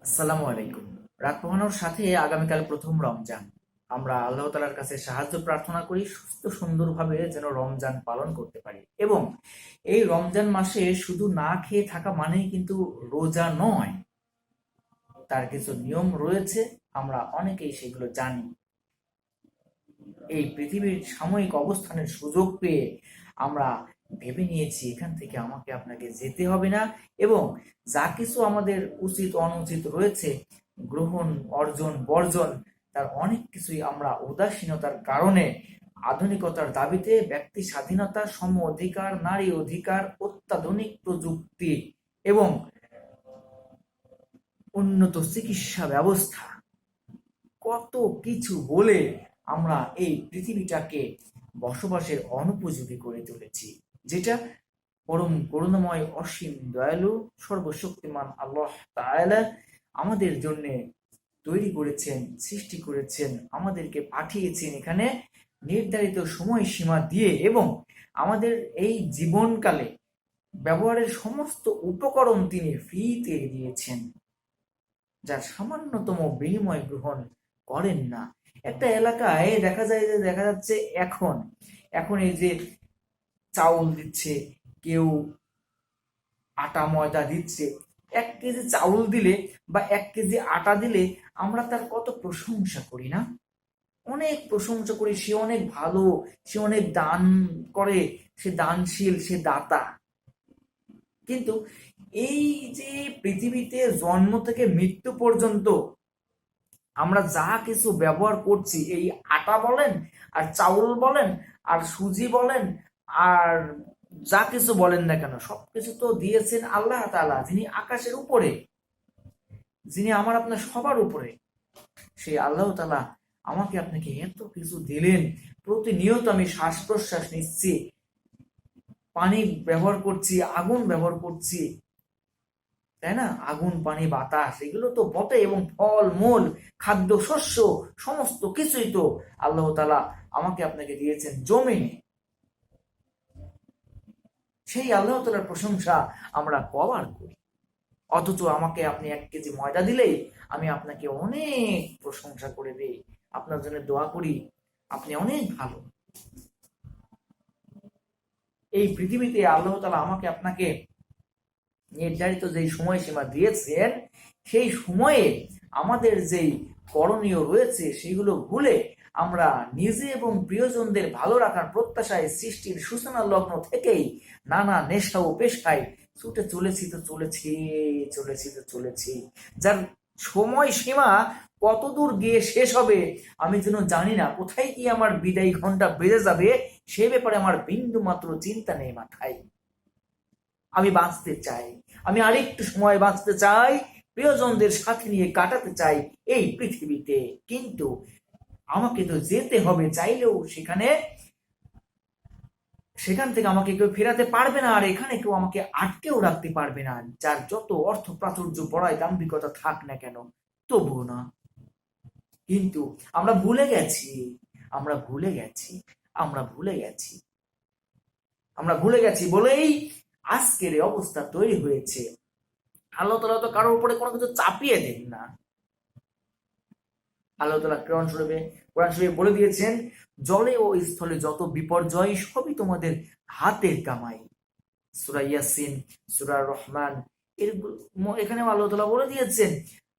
আসসালামু আলাইকুম। রাত পোহানোর সাথে আগামীকাল প্রথম রমজান। আমরা আল্লাহ তাআলার কাছে সাহায্য প্রার্থনা করি সুস্থ সুন্দরভাবে যেন রমজান পালন করতে পারি, এবং এই রমজান মাসে শুধু না খেয়ে থাকা মানেই কিন্তু রোজা নয়। তার কিছু নিয়ম রয়েছে, আমরা অনেকেই সেগুলো জানি। এই পৃথিবীর সাময়িক অবস্থানের সুযোগ পেয়ে আমরা ভেবে নিয়েছি এখান থেকে আমাকে আপনাকে যেতে হবে না, এবং যা কিছু আমাদের উচিত অনুচিত রয়েছে, গ্রহণ অর্জন বর্জন, তার অনেক কিছুই আমরা উদাসীনতার কারণে, আধুনিকতার দাবিতে ব্যক্তি স্বাধীনতা, সম অধিকার, নারী অধিকার, অত্যাধুনিক প্রযুক্তি এবং উন্নত চিকিৎসা ব্যবস্থা, কত কিছু বলে আমরা এই পৃথিবীটাকে বসবাসের অনুপযোগী করে তুলেছি, যেটা পরম করুণাময় অসীম দয়ালু সর্বশক্তিমান আল্লাহ তাআলা আমাদের জন্য তৈরি করেছেন, সৃষ্টি করেছেন, আমাদেরকে পাঠিয়েছেন এখানে নির্ধারিত সময়সীমা দিয়ে, এবং আমাদের এই জীবনকালে ব্যবহারের সমস্ত উপকরণ তিনি ফ্রিতে দিয়েছেন, যার সামান্যতম বিনিময় গ্রহণ করেন না। একটা এলাকায় দেখা যাচ্ছে এখন এখন এই যে চাউল দিচ্ছে, কেউ আটা ময়দা দিচ্ছে, 1 কেজি চাউল দিলে বা 1 কেজি আটা দিলে আমরা তার কত প্রশংসা করি না? অনেক প্রশংসা করি, সে অনেক ভালো, সে অনেক দান করে, সে দানশীল, সে দাতা। কিন্তু এই যে পৃথিবীতে জন্ম থেকে মৃত্যু পর্যন্ত আমরা যা কিছু ব্যবহার করছি, এই আটা বলেন আর চাউল বলেন আর সুজি বলেন আর যা কিছু বলেন না কেন, সবকিছু তো দিয়েছেন আল্লাহ তাআলা, যিনি আকাশের উপরে, যিনি আমার আপনার সবার উপরে। সেই আল্লাহ তাআলা আমাকে আপনাকে এত কিছু দিলেন, প্রতিনিয়ত আমি শ্বাস প্রশ্বাস নিচ্ছি, পানি ব্যবহার করছি, আগুন ব্যবহার করছি, তাই না? আগুন পানি বাতাস এগুলো তো বটে, এবং ফল মূল খাদ্য শস্য সমস্ত কিছুই তো আল্লাহ তাআলা আমাকে আপনাকে দিয়েছেন জমিনে। সেই আল্লাহ তাআলার প্রশংসা আমরা কবার করি? অথচ আমাকে আপনি 1 কেজি ময়দা দিলেই আমি আপনাকে অনেক প্রশংসা করে দিই, আপনার জন্য দোয়া করি, আপনি অনেক ভালো। এই পৃথিবীতে আল্লাহ তাআলা আমাকে আপনাকে নির্ধারিত যেই সময়সীমা দিয়েছেন, সেই সময়ে আমাদের যেই করণীয় রয়েছে সেগুলো ভুলে আমরা নিজে এবং প্রিয়জনদের ভালো রাখার প্রত্যাশায় সৃষ্টির সূচনার লগ্ন থেকেই নানা নেশা ও পেশায় ছুটে চলেছি, যার সময়সীমা কতদূর গিয়ে শেষ হবে আমি যেন জানি না, কোথায় গিয়ে আমার বিদায়ী ঘন্টা বেজে যাবে সে ব্যাপারে আমার বিন্দু মাত্র চিন্তা নেই মাথায়। আমি বাঁচতে চাই, আমি আরেকটু সময় বাঁচতে চাই, প্রিয়জনদের সাথে নিয়ে কাটাতে চাই এই পৃথিবীতে। কিন্তু আমাকে তো যেতে হবে, চাইলেও সেখান থেকে আমাকে কেউ ফেরাতে পারবে না, আর এখানে কেউ আমাকে আটকেও রাখতে পারবে না, যার যত অর্থ প্রাচুর্য বড়াই দাম্ভিকতা থাক না কেন, তবুও না। কিন্তু আমরা ভুলে গেছি, আমরা ভুলে গেছি, আমরা ভুলে গেছি, আমরা ভুলে গেছি বলেই আজকের এই অবস্থা তৈরি হয়েছে। আল্লাহ তাআলা তো কারোর উপরে কোনো কিছু চাপিয়ে দেন না। আল্লাহ তাআলা কোরআন শরীফে বলে দিয়েছেন, জলে ও স্থলে যত বিপর্যয় সবই তোমাদের হাতের কামাই। সূরা ইয়াসিন, সূরা রহমান, এর এখানেও আল্লাহ তাআলা বলে দিয়েছেন।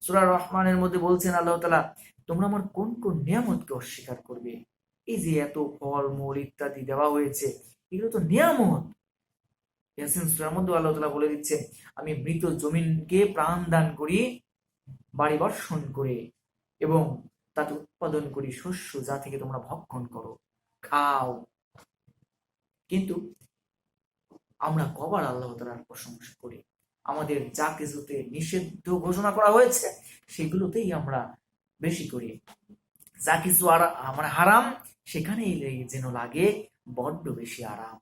সূরা রহমানের মধ্যে বলছেন আল্লাহ তাআলা, তোমরা আমার কোন কোন নিয়ামতকে অস্বীকার করবে? এই যে এত ফল মূল ইত্যাদি দেওয়া হয়েছে, এগুলো তো নিয়ামত। ইয়াসিন সূরার মধ্যে আল্লাহ তাআলা বলে দিচ্ছেন, আমি মৃত জমিনকে প্রাণ দান করি বাড়ি বর্ষণ করে, এবং তাতে উৎপাদন করি শস্য যা থেকে তোমরা ভক্ষণ করো, খাও। কিন্তু আমরা কবার আল্লাহ তাআলার প্রশংসা করি? আমাদের যা কিছুতে নিষিদ্ধ ঘোষণা করা হয়েছে সেগুলোতেই আমরা বেশি করি, যা কিছু আর আমরা হারাম সেখানেই যেন লাগে বড্ড বেশি আরাম।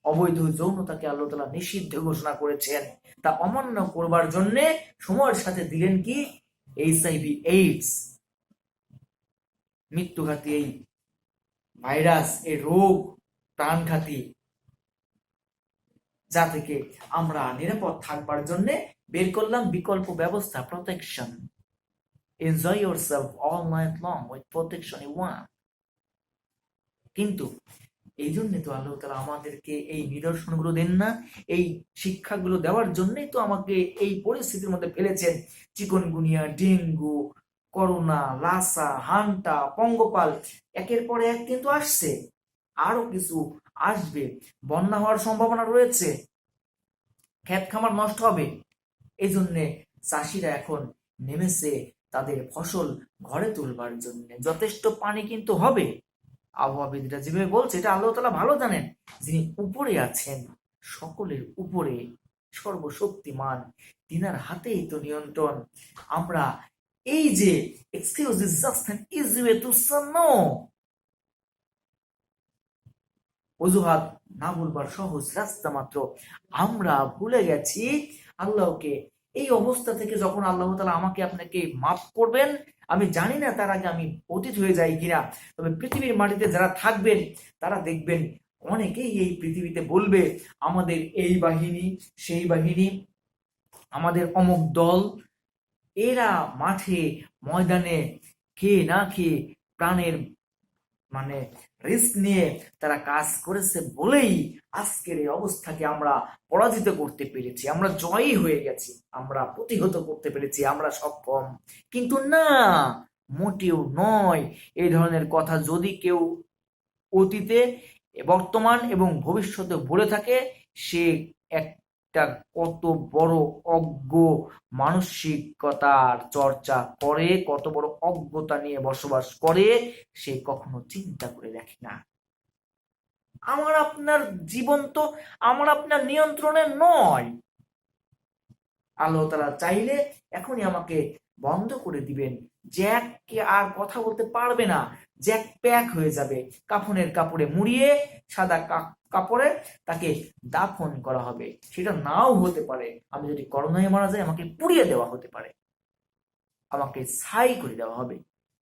অবৈধ যৌনতাকে আল্লাহ তাআলা নিষিদ্ধ ঘোষণা করেছেন, তা অমান্য করবার জন্য সময়ের সাথে দিলেন কি এইচআইভি এইডস, মৃত্যুঘাতী এই ভাইরাস, এই রোগ, প্রাণঘাতী, যা থেকে আমরা নিরাপদ থাকবার জন্য বের করলাম বিকল্প ব্যবস্থা, protection. Enjoy yourself all night long with protection you want. কিন্তু এই জন্যে তো আল্লাহ তাআলা আমাদেরকে এই নিদর্শনগুলো দেন না, এই শিক্ষাগুলো দেওয়ার জন্যই তো আমাকে এই পরিস্থিতির মধ্যে ফেলেছেন। Chikungunya, dengue, corona, Lassa, hanta, পঙ্গপাল একের পর এক কিন্তু আসছে, আরো কিছু আসবে, বন্যা হওয়ার সম্ভাবনা রয়েছে, ক্ষেত খামার নষ্ট হবে। এই জন্যে চাষিরা এখন নেমেছে তাদের ফসল ঘরে তুলবার জন্য। যথেষ্ট পানি কিন্তু হবে, আবহাওয়াবিদরা যেভাবে বলছে এটা আল্লাহ তাআলা ভালো জানেন, যিনি উপরে আছেন, সকলের উপরে, সর্বশক্তিমান, তিনার হাতেই তো নিয়ন্ত্রণ। আমরা এই যে excuse is just an easy way to say no, অজুহাত না বলবার সহজ রাস্তা মাত্র, আমরা ভুলে গেছি আল্লাহকে। এই অবস্থা থেকে যখন আল্লাহ তাআলা আমাকে আপনাকে মাফ করবেন, আমি জানি না তার আগে আমি অতীত হয়ে যাই কিনা, তবে পৃথিবীর মাটিতে যারা থাকবেন তারা দেখবেন অনেকেই এই পৃথিবীতে বলবে আমাদের এই বাহিনী, সেই বাহিনী, আমাদের অমুক দল, এরা মাঠে ময়দানে খেয়ে না খেয়ে প্রাণের মানে রিস্ক নিয়ে তারা কাজ করেছে বলেই আজকের এই অবস্থাকে আমরা পরাজিত করতে পেরেছি, আমরা জয়ী হয়ে গেছি, আমরা প্রতিহত করতে পেরেছি, আমরা সক্ষম। কিন্তু না, মোটেও নয়। এই ধরনের কথা যদি কেউ অতীতে, বর্তমান এবং ভবিষ্যতে বলে থাকে, সে একটা কত বড় অজ্ঞ মানসিকতার চর্চা করে, কত বড় অজ্ঞতা নিয়ে বসবাস করে, সে কখনো চিন্তা করে দেখে না। আমার আপনার জীবন তো আমার আপনার নিয়ন্ত্রণে নয়। আল্লাহ তাআলা চাইলে এখনই আমাকে বন্ধ করে দিবেন, জ্যাককে আর কথা বলতে পারবে না, জ্যাক প্যাক হয়ে যাবে, কাফনের কাপড়ে মুড়িয়ে, সাদা কাপড়ে তাকে দাফন করা হবে। সেটা নাও হতে পারে, আমি যদি করোনায় মারা যাই আমাকে পুড়িয়ে দেওয়া হতে পারে, আমাকে ছাই করে দেওয়া হবে,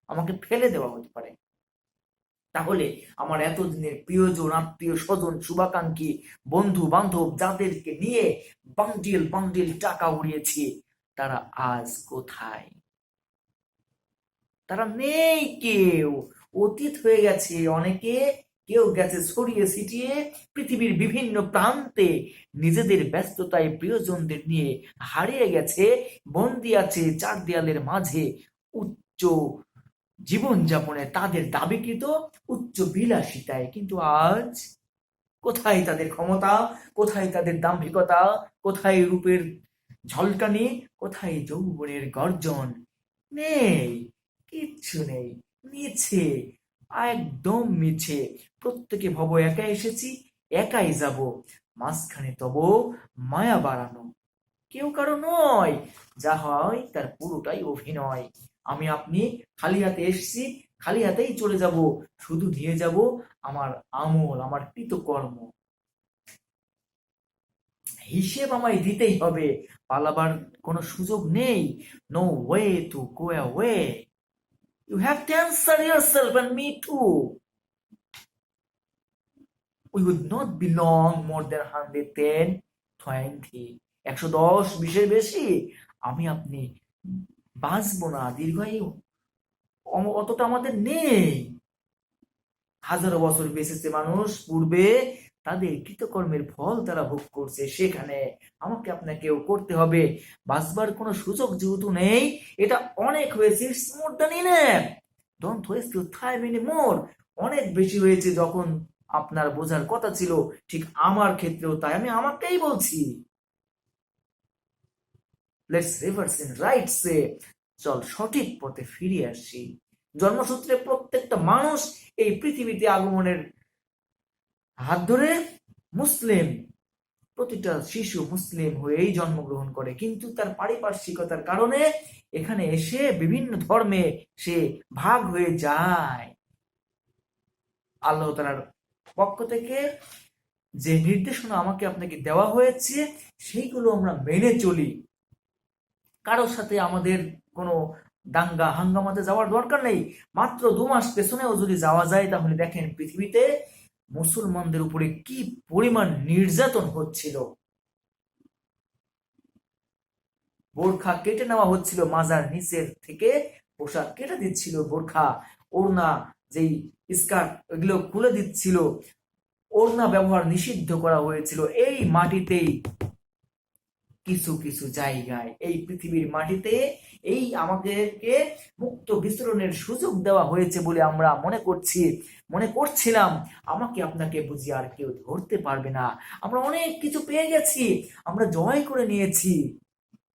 আমাকে ফেলে দেওয়া হতে পারে। তাহলে আমার এতদিনের প্রিয়জন, আত্মীয় স্বজন, শুভাকাঙ্ক্ষী, বন্ধু বান্ধব, যাদেরকে নিয়ে বান্ডিল বান্ডিল টাকা উড়িয়েছি, তারা আজ কোথায়? তারা নেই, কেউ অতীত হয়ে গেছে অনেকে, কেউ গেছে ছড়িয়ে ছিটিয়ে পৃথিবীর বিভিন্ন প্রান্তে, নিজেদের ব্যস্ততায় প্রিয়জনদের নিয়ে হারিয়ে গেছে, বন্দি আছে চার দেয়ালের মাঝে, উচ্চ জীবনযাপনে তাদের দাবিকৃত উচ্চ বিলাসিতায়। কিন্তু আজ কোথায় তাদের ক্ষমতা, কোথায় তাদের দাম্ভিকতা, কোথায় রূপের ঝলকানি, কোথায় যৌবনের গর্জন? নেই, কিচ্ছু নেই, মিছে, একদম মিছে। প্রত্যেকে ভব একা এসেছি, একাই যাব, মাঝখানে তব মায়া বাড়ানো, কেউ কারো নয়, যা হয় তার পুরোটাই অভিনয়। আমি আপনি খালি হাতে এসছি, খালি হাতেই চলে যাব, শুধু নিয়ে যাব আমার আমল, আমার কৃতকর্ম। হিসেব আমায় দিতেই হবে, পালাবার কোনো সুযোগ নেই। No way to go away, you have to answer yourself and me too. We would not belong more than 110, 20, 110, 20-এর বেশি আমি আপনি বাঁচবো না, দীর্ঘায়ু অতটা আমাদের নেই। হাজারো বছর বেঁচেছে মানুষ পূর্বে, তাদের কৃতকর্মের ফল তারা ভোগ করছে, সেখানে আমাকে আপনাকেও করতে হবে। বাঁচবার কোনো সুযোগ যেহেতু নেই, এটা অনেক হয়েছে, it's more than enough, don't waste your time anymore. অনেক বেশি হয়েছে, যখন আপনার বোঝার কথা ছিল, ঠিক আমার ক্ষেত্রেও তাই, আমি আমাকেই বলছি। Let's reverse in right way, চল সঠিক পথে ফিরে আসি। জন্মসূত্রে প্রত্যেকটা মানুষ এই পৃথিবীতে আগমনের হাত ধরে মুসলিম, প্রতিটা শিশু মুসলিম হয়েই জন্মগ্রহণ করে, কিন্তু তার পারিপার্শ্বিকতার কারণে এখানে এসে বিভিন্ন ধর্মে সে ভাগ হয়ে যায়। আল্লাহ তাআলার পক্ষ থেকে যে নির্দেশনা আমাকে আপনাকে দেওয়া হয়েছে, সেইগুলো আমরা মেনে চলি। কারোর সাথে আমাদের কোনো দাঙ্গা হাঙ্গামাতে যাওয়ার দরকার নেই। মাত্র 2 মাস পেছনেও যদি যাওয়া যায়, তাহলে দেখেন পৃথিবীতে মুসলমানদের উপরে কি পরিমাণ নির্যাতন হচ্ছিল। বোরখা কেটে নেওয়া হচ্ছিল, মাজার নিচের থেকে পোশাক কেটে দিচ্ছিল, বোরখা ওড়না যেই স্কার্ট এগুলো খুলে দিচ্ছিল, ওড়না ব্যবহার নিষিদ্ধ করা হয়েছিল। এই মাটিতেই কিছু কিছু জায়গায়, এই পৃথিবীর মাটিতে এই আমাদেরকে মুক্ত বিচরণের সুযোগ দেওয়া হয়েছে বলে আমরা মনে করছিলাম আমাকে আপনাকে বুঝি আর কেউ ধরতে পারবে না। আমরা অনেক কিছু পেয়ে গেছি, আমরা জয় করে নিয়েছি,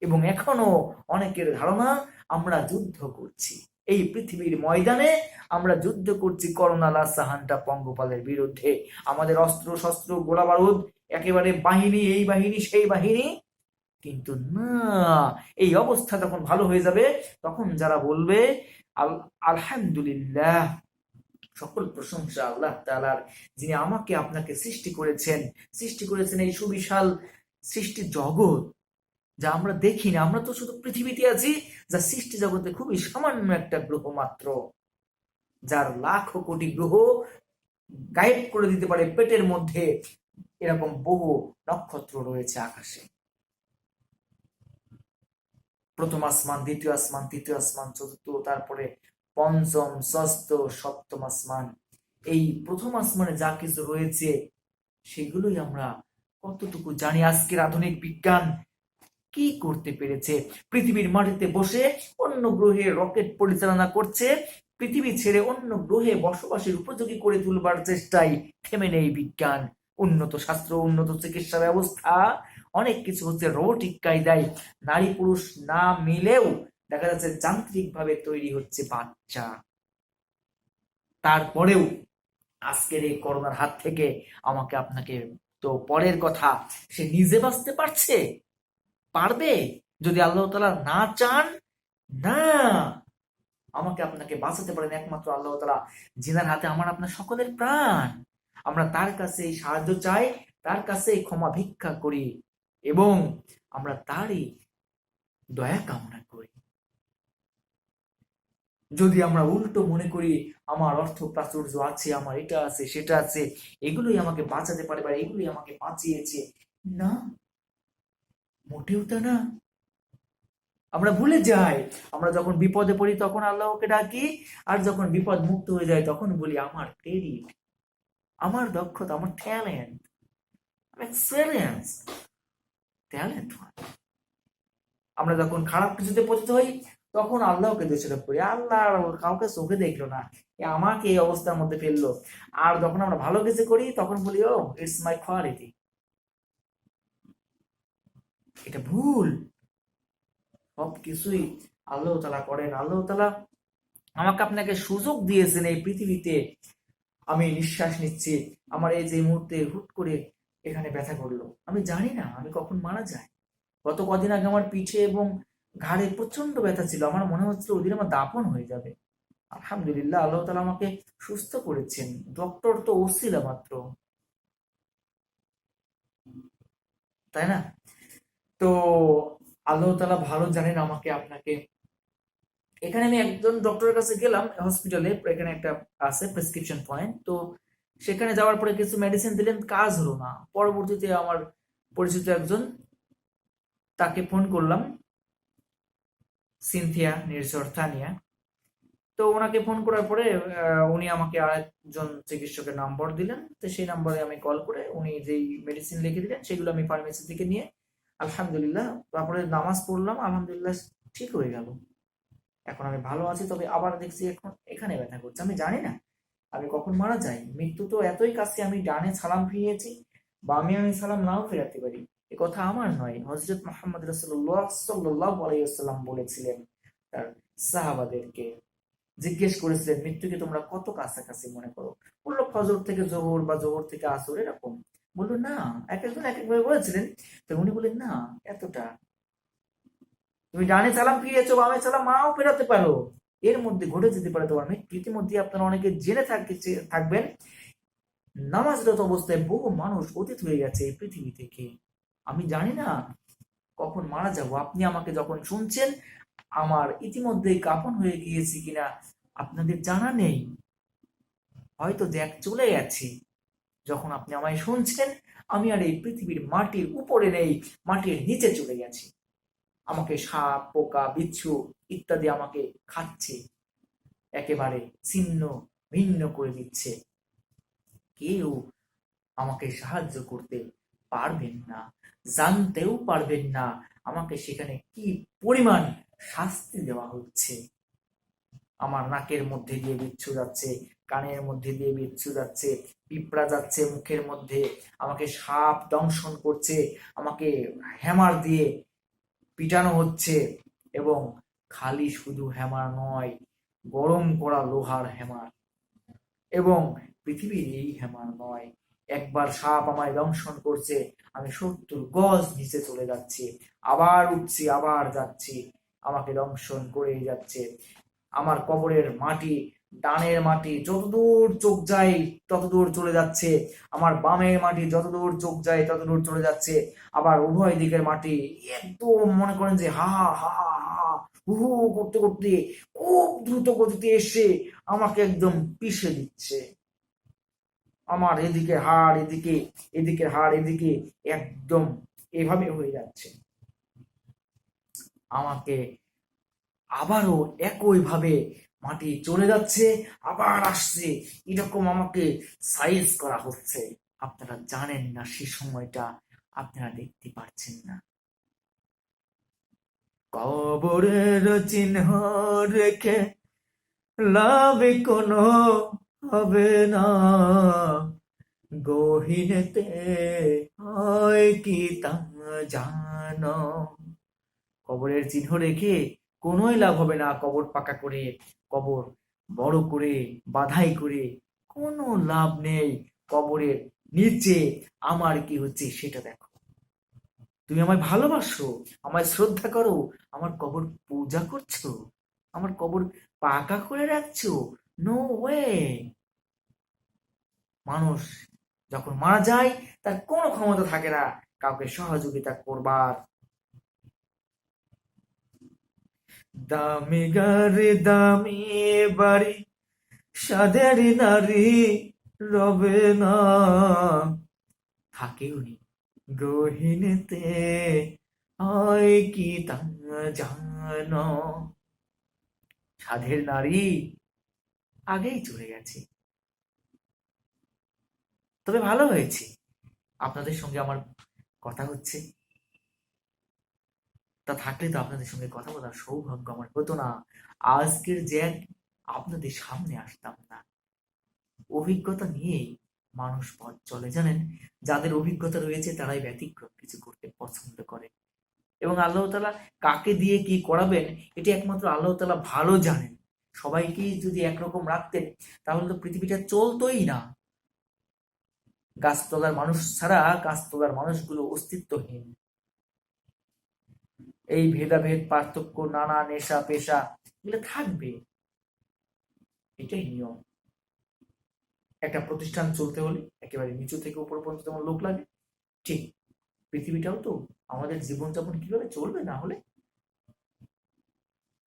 এবং এখনো অনেকের ধারণা আমরা যুদ্ধ করছি। এই পৃথিবীর ময়দানে আমরা যুদ্ধ করছি করোনা লাসাহান্টা পঙ্গপালের বিরুদ্ধে। আমাদের অস্ত্র শস্ত্র গোলা বারুদ একেবারে বাহিনী, এই বাহিনী সেই বাহিনী, কিন্তু না, এই অবস্থা যখন ভালো হয়ে যাবে তখন যারা বলবে আলহামদুলিল্লাহ, সকল প্রশংসা আল্লাহ তাআলার, যিনি আমাকে আপনাকে সৃষ্টি করেছেন এই সুবিশাল সৃষ্টি জগৎ যা আমরা দেখি না। আমরা তো শুধু পৃথিবীতে আছি, যা সৃষ্টি জগতে খুবই সামান্য একটা গ্রহ মাত্র, যার লাখো কোটি গ্রহ গায়েব করে দিতে পারে পেটের মধ্যে এরকম বহু নক্ষত্র রয়েছে আকাশে। প্রথম আসমান, দ্বিতীয় আসমান, তৃতীয় আসমান, চতুর্থ, তারপরে পঞ্চম, ষষ্ঠ, সপ্তম আসমান। এই প্রথম আসমানে যা কিছু রয়েছে সেগুলোই আমরা কতটুকু জানি। আজকের আধুনিক বিজ্ঞান কি করতে পেরেছে? পৃথিবীর মাটিতে বসে অন্য গ্রহে রকেট পরিচালনা করছে, পৃথিবী ছেড়ে অন্য গ্রহে বসবাসের উপযোগী করে তুলবার চেষ্টায় থেমে নেই বিজ্ঞান। উন্নত শাস্ত্র, উন্নত চিকিৎসা ব্যবস্থা, অনেক কিছু হচ্ছে রোবটিক কায়দায়, নারী পুরুষ না মিলেও দেখা যাচ্ছে যান্ত্রিক ভাবে তৈরি হচ্ছে বাচ্চা। তারপরেও আজকের এই করোনার হাত থেকে আমাকে আপনাকে, তো পরের কথা, সে নিজে বাঁচতে পারবে যদি আল্লাহ তাআলা না চান? না, আমাকে আপনাকে বাঁচাতে পারেন একমাত্র আল্লাহ তাআলা, যিনার হাতে আমার আপনার সকলের প্রাণ। আমরা তার কাছে সাহায্য চাই, তার কাছে ক্ষমা ভিক্ষা করি, এবং আমরা তারই দয়া কামনা করি। যদি আমরা উল্টো মনে করি আমার অর্থ প্রাচুর্য আছে, আমার এটা আছে সেটা আছে, এগুলোই আমাকে বাঁচাতে পারে বা এগুলোই আমাকে বাঁচিয়েছে, না, মোটেও তা না। আমরা ভুলে যাই, আমরা যখন বিপদে পড়ি তখন আল্লাহকে ডাকি, আর যখন বিপদ মুক্ত হয়ে যায় তখন বলি আমার ক্রেডিট, আমার দক্ষতা, আমার ট্যালেন্ট, এক্সেলেন্স, ট্যালেন্ট। আমরা যখন খারাপ কিছুতে পতিত হই তখন আল্লাহকে দোষারোপ করি, আল্লাহ কাউকে চোখে দেখলো না, আমাকে এই অবস্থার মধ্যে ফেললো। আর যখন আমরা ভালো কিছু করি তখন বলি ও ইটস মাই কোয়ালিটি। এটা ভুল। সবকিছুই আল্লাহ তাআলা করেন। আল্লাহ তাআলা আমাকে আপনাকে সুযোগ দিয়েছেন এই পৃথিবীতে। আমি নিঃশ্বাস নিচ্ছি, আমার এই যে মুহূর্তে হুট করে এখানে ব্যথা করলো, আমি জানি না আমি কখন মারা যাই। গত কদিন আগে আমার পিঠে এবং ঘাড়ে প্রচন্ড ব্যথা ছিল, আমার মনে হচ্ছিল ওদিন আমার দাফন হয়ে যাবে। আলহামদুলিল্লাহ, আল্লাহ তাআলা আমাকে সুস্থ করেছেন। ডক্টর তো ওসিলা মাত্র, তাই না? তো আল্লাহ তাআলা ভালো জানেন আমাকে আপনাকে। এখানে আমি একজন ডক্টরের কাছে গেলাম হসপিটালে, এখানে একটা আছে প্রেসক্রিপশন পয়েন্ট, তো সেখানে যাওয়ার পরে কিছু মেডিসিন দিলেন, কাজ হলো না। পরবর্তীতে আমার পরিচিত একজন, তাকে ফোন করলাম, সিনথিয়া নির্ঝর তানিয়া। তো ওনাকে ফোন করার পরে উনি আমাকে আরেকজন চিকিৎসকের নাম্বার দিলেন, তো সেই নাম্বারে আমি কল করে উনি যেই মেডিসিন লিখে দিলেন সেগুলো আমি ফার্মেসি থেকে নিয়ে আলহামদুলিল্লাহ তারপরে নামাজ পড়লাম, আলহামদুলিল্লাহ ঠিক হয়ে গেল। এখন আমি ভালো আছি, তবে আবার দেখছি এখন এখানে ব্যথা করছে। আমি জানি না আমি কখন মারা যাই। মৃত্যু তো এতই কাছে, আমি ডানে সালাম ফিরিয়েছি, বামে আমি সালাম নাও ফেরাতে পারি। এ কথা আমার নয়, হযরত মুহাম্মদ রাসূলুল্লাহ সাল্লাল্লাহু আলাইহি ওয়াসাল্লাম বলেছিলেন তার সাহাবাদেরকে। জিজ্ঞেস করেছিলেন মৃত্যুকে তোমরা কত কাছাকাছি মনে করো? বললো ফজর থেকে জোহর বা জোহর থেকে আসর এরকম। বললো না, এক একজন এক একভাবে বলেছিলেন। তো উনি বললেন না, এতটা। তুমি ডানে সালাম ফিরিয়েছো, বামে সালাম মাও ফেরাতে পারো, এর মধ্যে ঘটে যেতে পারে তোমার মৃত্যু। ইতিমধ্যে আপনারা অনেকে জেনে থাকবেন নামাজরত অবস্থায় বহু মানুষ অতীত হয়ে গেছে এই পৃথিবী থেকে। আমি জানি না কখন মারা যাব। আপনি আমাকে যখন শুনছেন আমার ইতিমধ্যেই কাফন হয়ে গিয়েছি কিনা আপনাদের জানা নেই, হয়তো দেখ চলে গেছি। যখন আপনি আমায় শুনছেন আমি আর এই পৃথিবীর মাটির উপরে নেই, মাটির নিচে চলে গেছি। আমাকে সাপ, পোকা, বিচ্ছু ইত্যাদি আমাকে খাচ্ছে, একেবারে ছিন্ন ভিন্ন করে দিচ্ছে। কেউ আমাকে সাহায্য করতে পারবেন না, জানতেও পারবেন না আমাকে সেখানে কি পরিমাণ শাস্তি দেওয়া হচ্ছে। আমার নাকের মধ্যে দিয়ে বিচ্ছু যাচ্ছে, কানের মধ্যে দিয়ে বিচ্ছু যাচ্ছে, পিঁপড়া যাচ্ছে মুখের মধ্যে, আমাকে সাপ দংশন করছে, আমাকে হ্যামার দিয়ে পিটানো হচ্ছে, এবং খালি শুধু হ্যামার নয়, গরম করা লোহার হ্যামার। এবং পৃথিবীর এই হ্যামার নয়, একবার সাপ আমায় দংশন করছে, আমি 70 গজ নিচে চলে যাচ্ছি, আবার উঠছি, আবার যাচ্ছি, আমাকে দংশন করেই যাচ্ছে। আমার কবরের মাটি, ডানের মাটি যতদূর চোখ যায় ততদূর চলে যাচ্ছে, আমার বামের মাটি যতদূর চোখ যায় ততদূর চলে যাচ্ছে, আবার উভয় দিকের মাটি একদম মনে করেন যে হা হা হা হা হু হু করতে করতে খুব দ্রুত গতিতে এসে আমাকে একদম পিষে দিচ্ছে। আমার এদিকে হাড় এদিকে, এদিকে হাড় এদিকে, একদম এভাবে হয়ে যাচ্ছে। আমাকে আবারও একইভাবে মাটি চলে যাচ্ছে, আবার আসছে, এরকম আমাকে সাইজ করা হচ্ছে। আপনারা জানেন না সে সময়টা, আপনারা দেখতে পাচ্ছেন না। কবরের চিহ্ন রেখে লাভ কোনো হবে না, গহীনেতে হয় কি তা জানো। কবরের চিহ্ন রেখে কোনোই লাভ হবে না, কবর পাকা করে, কবর বড় করে, বাধাই করে কোনো লাভ নেই। কবরের নিচে আমার কি হচ্ছে সেটা দেখো। তুমি আমায় ভালোবাসো, আমায় শ্রদ্ধা করো, আমার কবর পূজা করছো, আমার কবর পাকা করে রাখছো? No way. মানুষ যখন মারা যায় তার কোনো ক্ষমতা থাকে না কাউকে সহযোগিতা করবার। দামি গাড়ি, দামি বাড়ি, সাদের নারী রবে না, থাকেও নি গহীনেতে হয় কি তা জানো। সাধের নারী আগেই চলে গেছে। তবে ভালো হয়েছে আপনাদের সঙ্গে আমার কথা হচ্ছে, তা থাকলে তো আপনাদের সঙ্গে কথা বলার সৌভাগ্য আমার হতো না, আজকের যে আপনাদের সামনে আসতাম না। অভিজ্ঞতা নিয়েই মানুষ পথ চলে, জানেন, যাদের অভিজ্ঞতা রয়েছে তারাই ব্যতিক্রম কিছু করতে পছন্দ করে। এবং আল্লাহ তাআলা কাকে দিয়ে কি করাবেন এটি একমাত্র আল্লাহ তাআলা ভালো জানেন। সবাইকেই যদি একরকম রাখতেন তাহলে তো পৃথিবীটা চলতোই না। গাছতলার মানুষ ছাড়া গাছতলার মানুষগুলো অস্তিত্বহীন। এই ভেদাভেদ, পার্থক্য, নানা নেশা পেশা এগুলো থাকবে, এটাই নিয়ম। একটা প্রতিষ্ঠান চলতে হলে একেবারে নিচু থেকে উপর পর্যন্ত যেমন লোক লাগে, ঠিক পৃথিবীটাও তো, আমাদের জীবনযাপন কিভাবে চলবে, না হলে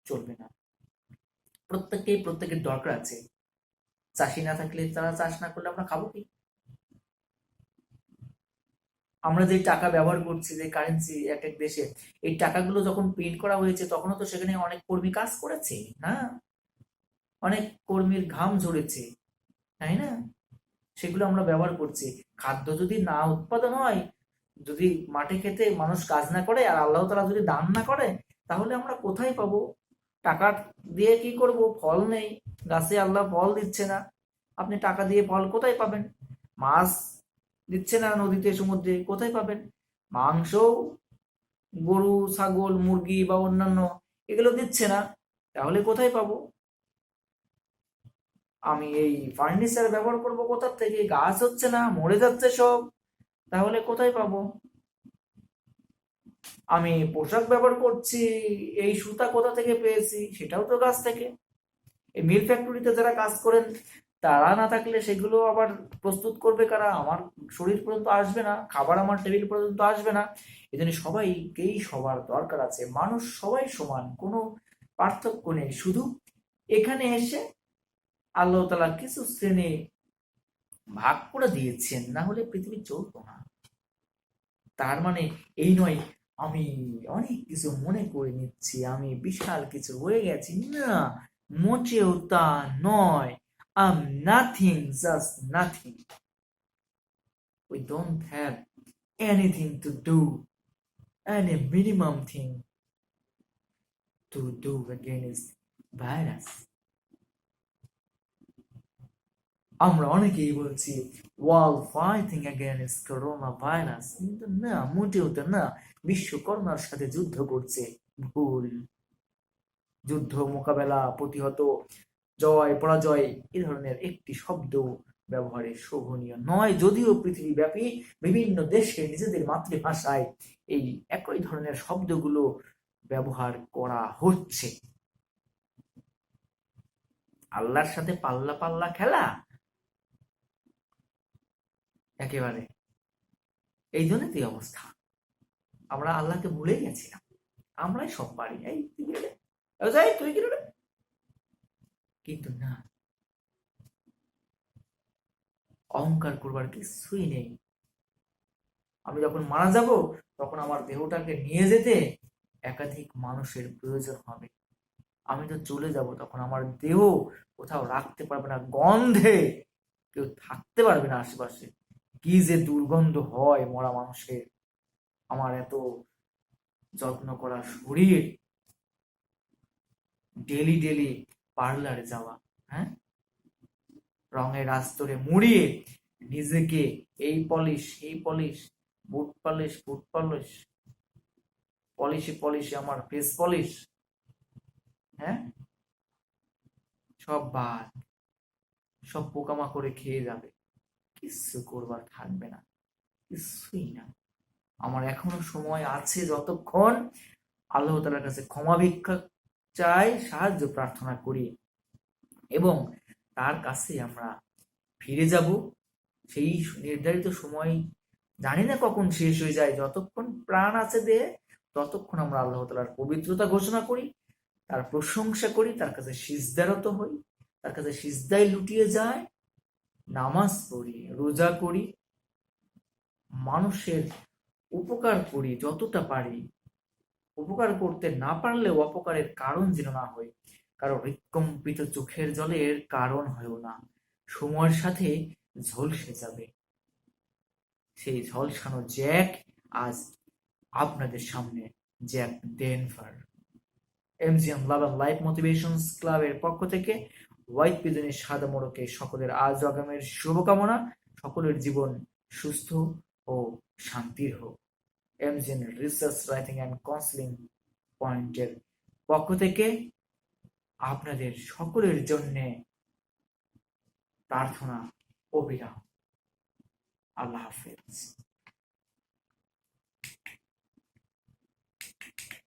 চলবে না। প্রত্যেকের দরকার আছে। চাষি না থাকলে, তারা চাষ না করলে আমরা খাবো কি? আমরা যে টাকা ব্যবহার করছি, যে কারেন্সি এক এক দেশে, এই টাকাগুলো যখন প্রিন্ট করা হয়েছে তখনও তো সেখানে অনেক কর্মী কাজ করেছে না, অনেক কর্মীর ঘাম ঝরেছে, তাই না? সেগুলো আমরা ব্যবহার করছি। খাদ্য যদি না উৎপাদন হয়, যদি মাঠে খেতে মানুষ কাজ না করে, আর আল্লাহ তাআলা যদি দান না করে, তাহলে আমরা কোথায় পাবো? টাকা দিয়ে কি করব? ফল নেই, গাছে আল্লাহ ফল দিচ্ছে না, আপনি টাকা দিয়ে ফল কোথায় পাবেন? মাছ দিচ্ছে না নদীতে, সমুদ্রে, কোথায় পাবেন? মাংস, গরু, ছাগল, মুরগি বা অন্যান্য এগুলো দিচ্ছে না, তাহলে কোথায় পাবো? আমি এই ফার্নিচার ব্যবহার করব কোথা থেকে? গাছ হচ্ছে না, মরে যাচ্ছে সব, তাহলে কোথায় পাবো? আমি পোশাক ব্যবহার করছি, এই সুতা কোথা থেকে পেয়েছি? সেটাও তো গাছ থেকে। এই মিল ফ্যাক্টরিতে যারা কাজ করেন তারা না থাকলে সেগুলো আবার প্রস্তুত করবে কারা? আমার শরীর পর্যন্ত আসবে না, খাবার আমার টেবিল পর্যন্ত আসবে না। এই জন্য সবাইকেই সবার দরকার আছে। মানুষ সবাই সমান, কোনো পার্থক্য নেই। শুধু এখানে এসে আল্লাহ তাআলা কিছু শ্রেণী ভাগ করে দিয়েছেন, না হলে পৃথিবী চলতো না। তার মানে এই নয় আমি অনেক কিছু মনে করে নিচ্ছি, আমি বিশাল কিছু হয়ে গেছি। না, মোটেও তা নয়। I am nothing, just nothing. We don't have anything to do, any minimum thing to do against virus. আমরা অনেকেই বলছি world fighting against corona virus, কিন্তু না, মোটেও তো না। বিশ্ব করোনার সাথে যুদ্ধ করছে। ভুল। যুদ্ধ, মোকাবেলা, প্রতিহত, জয়, পরাজয় এ ধরনের একটি শব্দ ব্যবহারে শোভনীয় নয়। যদিও পৃথিবীব্যাপী বিভিন্ন দেশে নিজেদের মাতৃভাষায় এই একই ধরনের শব্দগুলো ব্যবহার করা হচ্ছে। আল্লাহর সাথে পাল্লা পাল্লা খেলা একেবারে। এই জন্যই অবস্থা। আমরা আল্লাহকে ভুলে গেছিলাম। আমরাই সব পারি। এই তুই কি রে? কিন্তু না, অহংকার করবার কিছুই নেই। আমি যখন মারা যাব তখন আমার দেহটাকে নিয়ে যেতে একাধিক মানুষের প্রয়োজন হবে। আমি তো চলে যাব, তখন আমার দেহ কোথাও রাখতে পারবে না, গন্ধে কেউ থাকতে পারবে না আশেপাশে। কি যে দুর্গন্ধ হয় মরা মানুষের। আমার এত যত্ন করা শরীর, ডেলি ডেলি পার্লারে যাওয়া, হ্যাঁ, রঙের আস্তরে মুড়িয়ে নিজেকে এই পলিশ এই পলিশ, বুট পলিশ বুট পলিশ, পলিশে পলিশে আমার ফেস পলিশ, হ্যাঁ, সব বাদ, সব পোকামাকড়ে খেয়ে যাবে, কিছু করবার থাকবে না, কিছুই না। আমার এখনো সময় আছে, যতক্ষণ আল্লাহ তাআলার কাছে ক্ষমা ভিক্ষা চাই, সাহায্য প্রার্থনা করি এবং তার কাছে আমরা ফিরে যাব। সেই নির্ধারিত সময় জানি না কখন শেষ হয়ে যায়। যতক্ষণ প্রাণ আছে দেহে ততক্ষণ আমরা আল্লাহ তাআলার পবিত্রতা ঘোষণা করি, তার প্রশংসা করি, তার কাছে সিজদারত হই, তার কাছে সিজদায় লুটিয়ে যায়, নামাজ পড়ি, রোজা করি, মানুষের উপকার করি যতটা পারি। উপকার করতে না পারলেও অপকারের কারণ যেন না হই। কারণ হৃৎকম্পিত চোখের জলের কারণ হয়েও না। সময়ের সাথে ঝলসে যাবে। সেই ঝলসানো জ্যাক আজ আপনাদের সামনে, Jack Denver. MGM love and life motivations ক্লাবের পক্ষ থেকে হোয়াইট পিজনের সাদা মোড়কে সকলের আজ আগামের শুভকামনা। সকলের জীবন সুস্থ ও শান্তির হোক। MGN research writing and counselling পয়েন্টের পক্ষ থেকে আপনাদের সকলের জন্য প্রার্থনা অবিরাম। আল্লাহ হাফেজ।